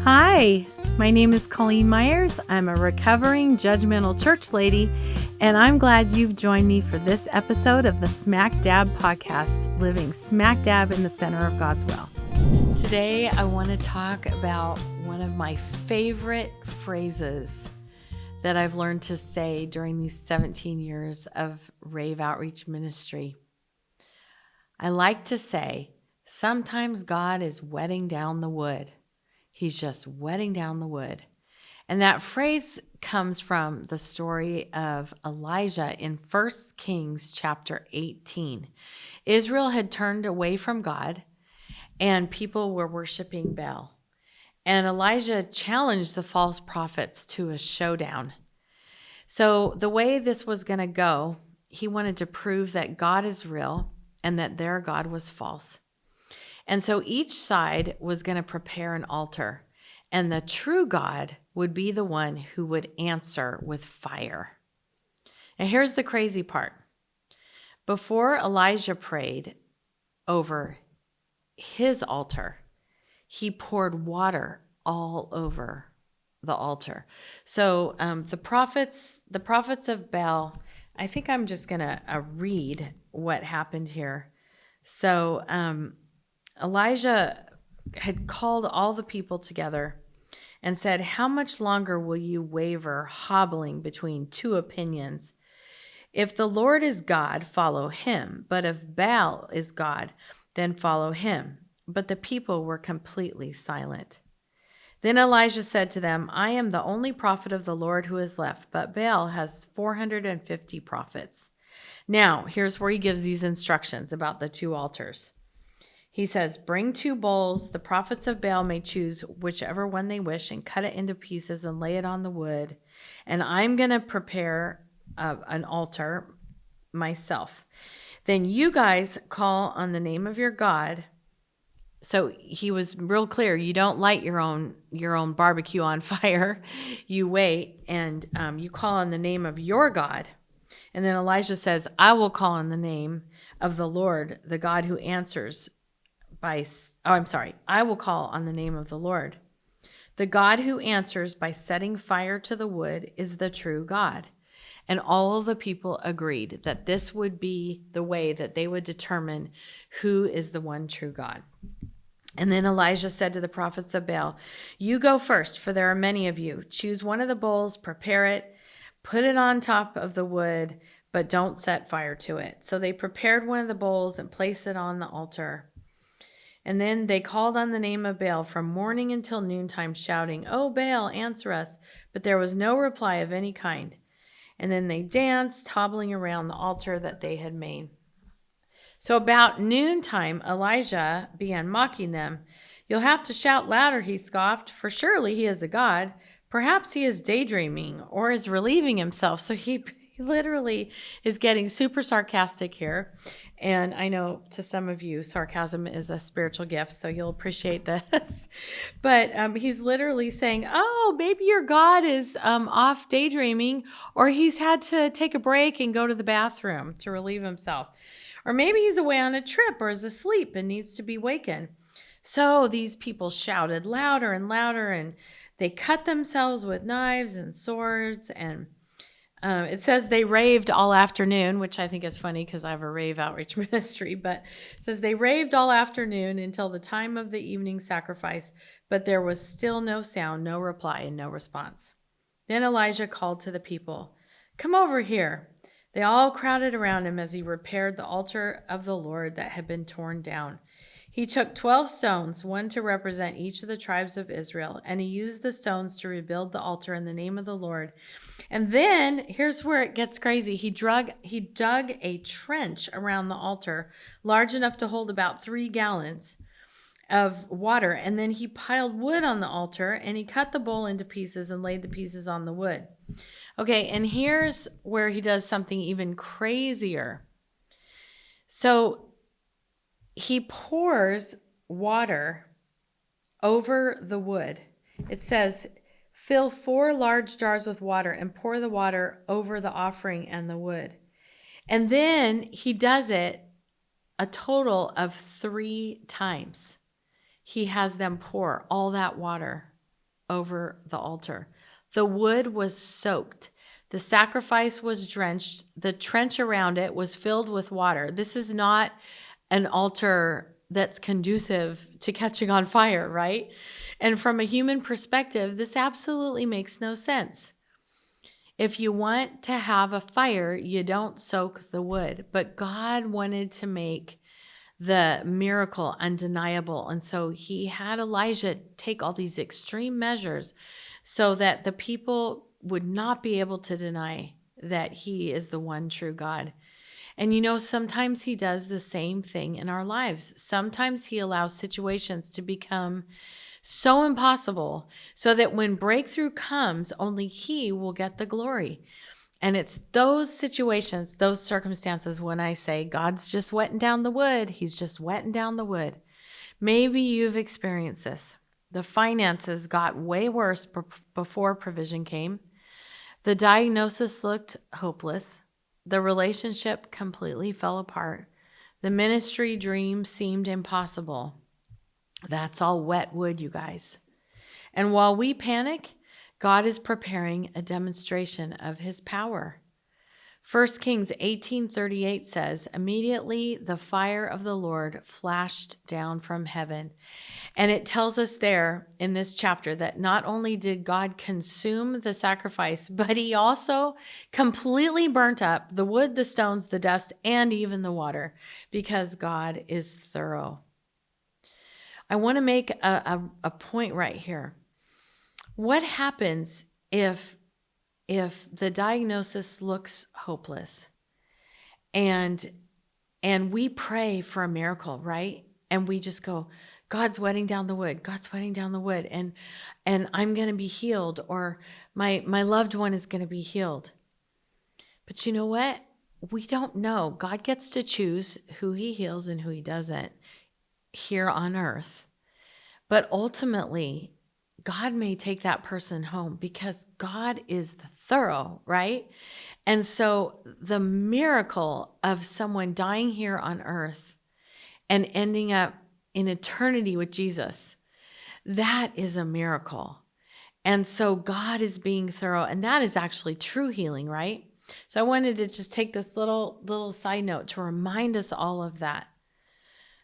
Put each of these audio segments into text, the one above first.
Hi, my name is Colleen Myers. I'm a recovering judgmental church lady, and I'm glad you've joined me for this episode of the Smack Dab podcast, living smack dab in the center of God's will. Today, I want to talk about one of my favorite phrases that I've learned to say during these 17 years of rave outreach ministry. I like to say, sometimes God is wetting down the wood. He's just wetting down the wood. And that phrase comes from the story of Elijah in 1 Kings chapter 18. Israel had turned away from God, and people were worshiping Baal. And Elijah challenged the false prophets to a showdown. So the way this was going to go, he wanted to prove that God is real and that their God was false. And so each side was going to prepare an altar, and the true God would be the one who would answer with fire. And here's the crazy part. Before Elijah prayed over his altar, he poured water all over the altar. So the prophets of Baal, I think I'm just going to read what happened here. So Elijah had called all the people together and said, "How much longer will you waver, hobbling between two opinions? If the Lord is God, follow him. But if Baal is God, then follow him." But the people were completely silent. Then Elijah said to them, "I am the only prophet of the Lord who is left, but Baal has 450 prophets. Now, here's where he gives these instructions about the two altars. He says, "Bring 2 bowls. The prophets of Baal may choose whichever one they wish and cut it into pieces and lay it on the wood. And I'm going to prepare an altar myself. Then you guys call on the name of your God." So he was real clear. You don't light your own barbecue on fire. You wait and you call on the name of your God. And then Elijah says, "I will call on the name of the Lord, the God who answers I will call on the name of the Lord. The God who answers by setting fire to the wood is the true God." And all the people agreed that this would be the way that they would determine who is the one true God. And then Elijah said to the prophets of Baal, "You go first, for there are many of you. Choose one of the bowls, prepare it, put it on top of the wood, but don't set fire to it." So they prepared one of the bowls and placed it on the altar. And then they called on the name of Baal from morning until noontime, shouting, "Oh, Baal, answer us." But there was no reply of any kind. And then they danced, hobbling around the altar that they had made. So about noontime, Elijah began mocking them. "You'll have to shout louder," he scoffed, "for surely he is a god. Perhaps he is daydreaming or is relieving himself." So he literally is getting super sarcastic here. And I know to some of you, sarcasm is a spiritual gift, so you'll appreciate this. But he's literally saying, "Oh, maybe your God is off daydreaming, or he's had to take a break and go to the bathroom to relieve himself. Or maybe he's away on a trip or is asleep and needs to be wakened." So these people shouted louder and louder, and they cut themselves with knives and swords. And it says they raved all afternoon, which I think is funny because I have a rave outreach ministry. But it says they raved all afternoon until the time of the evening sacrifice. But there was still no sound, no reply, and no response. Then Elijah called to the people, "Come over here." They all crowded around him as he repaired the altar of the Lord that had been torn down. He took 12 stones, one to represent each of the tribes of Israel, and he used the stones to rebuild the altar in the name of the Lord. And then, here's where it gets crazy. He dug a trench around the altar, large enough to hold about 3 gallons of water, and then he piled wood on the altar, and he cut the bowl into pieces and laid the pieces on the wood. Okay, and here's where he does something even crazier. So he pours water over the wood. It says, "Fill 4 large jars with water and pour the water over the offering and the wood." And then he does it a total of 3 times. He has them pour all that water over the altar. The wood was soaked. The sacrifice was drenched. The trench around it was filled with water. This is not an altar that's conducive to catching on fire, right? And from a human perspective, this absolutely makes no sense. If you want to have a fire, you don't soak the wood. But God wanted to make the miracle undeniable. And so he had Elijah take all these extreme measures so that the people would not be able to deny that he is the one true God. And sometimes he does the same thing in our lives. Sometimes he allows situations to become so impossible so that when breakthrough comes, only he will get the glory. And it's those situations, those circumstances when I say God's just wetting down the wood. He's just wetting down the wood. Maybe you've experienced this. The finances got way worse before provision came. The diagnosis looked hopeless. The relationship completely fell apart. The ministry dream seemed impossible. That's all wet wood, you guys. And while we panic, God is preparing a demonstration of his power. 1 Kings 18:38 says, immediately the fire of the Lord flashed down from heaven. And it tells us there in this chapter that not only did God consume the sacrifice, but he also completely burnt up the wood, the stones, the dust, and even the water, because God is thorough. I want to make a point right here. What happens if the diagnosis looks hopeless and we pray for a miracle, right? And we just go, God's wetting down the wood. God's wetting down the wood. And I'm going to be healed, or my loved one is going to be healed. But you know what? We don't know. God gets to choose who he heals and who he doesn't here on earth. But ultimately, God may take that person home because God is the thorough, right? And so the miracle of someone dying here on earth and ending up in eternity with Jesus, that is a miracle. And so God is being thorough, and that is actually true healing, right? So I wanted to just take this little side note to remind us all of that.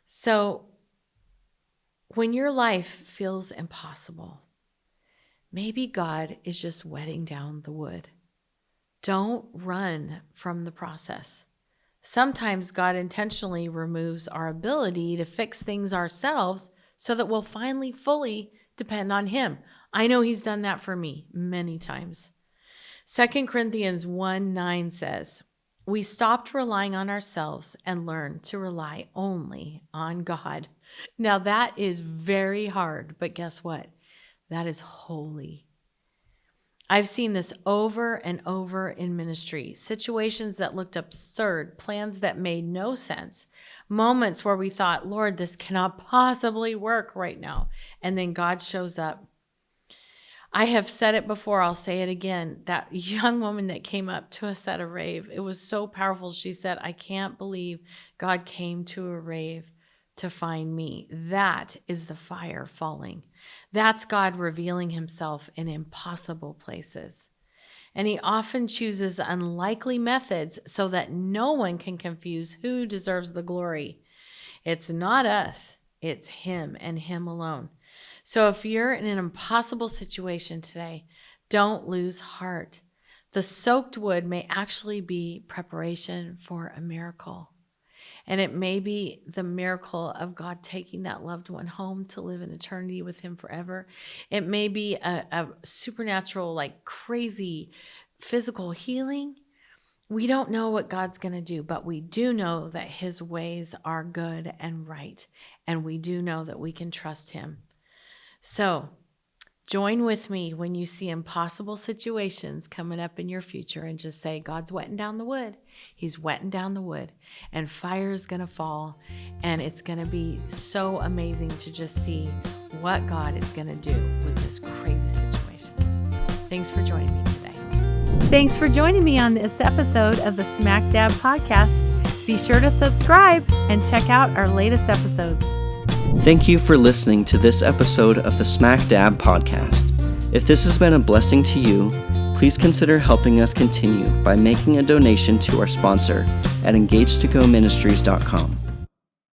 So when your life feels impossible, maybe God is just wetting down the wood. Don't run from the process. Sometimes God intentionally removes our ability to fix things ourselves so that we'll finally fully depend on him. I know he's done that for me many times. 2 Corinthians 1:9 says, we stopped relying on ourselves and learned to rely only on God. Now that is very hard, but guess what? That is holy. I've seen this over and over in ministry. Situations that looked absurd, plans that made no sense, moments where we thought, Lord, this cannot possibly work right now. And then God shows up. I have said it before, I'll say it again. That young woman that came up to us at a rave, it was so powerful. She said, I can't believe God came to a rave to find me. That is the fire falling. That's God revealing himself in impossible places. And he often chooses unlikely methods so that no one can confuse who deserves the glory. It's not us, it's him and him alone. So if you're in an impossible situation today, don't lose heart. The soaked wood may actually be preparation for a miracle. And it may be the miracle of God taking that loved one home to live in eternity with him forever. It may be a supernatural, like crazy physical healing. We don't know what God's going to do, but we do know that his ways are good and right. And we do know that we can trust him. So join with me when you see impossible situations coming up in your future and just say, God's wetting down the wood. He's wetting down the wood, and fire is going to fall, and it's going to be so amazing to just see what God is going to do with this crazy situation. Thanks for joining me today. Thanks for joining me on this episode of the Smack Dab Podcast. Be sure to subscribe and check out our latest episodes. Thank you for listening to this episode of the Smack Dab Podcast. If this has been a blessing to you, please consider helping us continue by making a donation to our sponsor at engagetogoministries.com.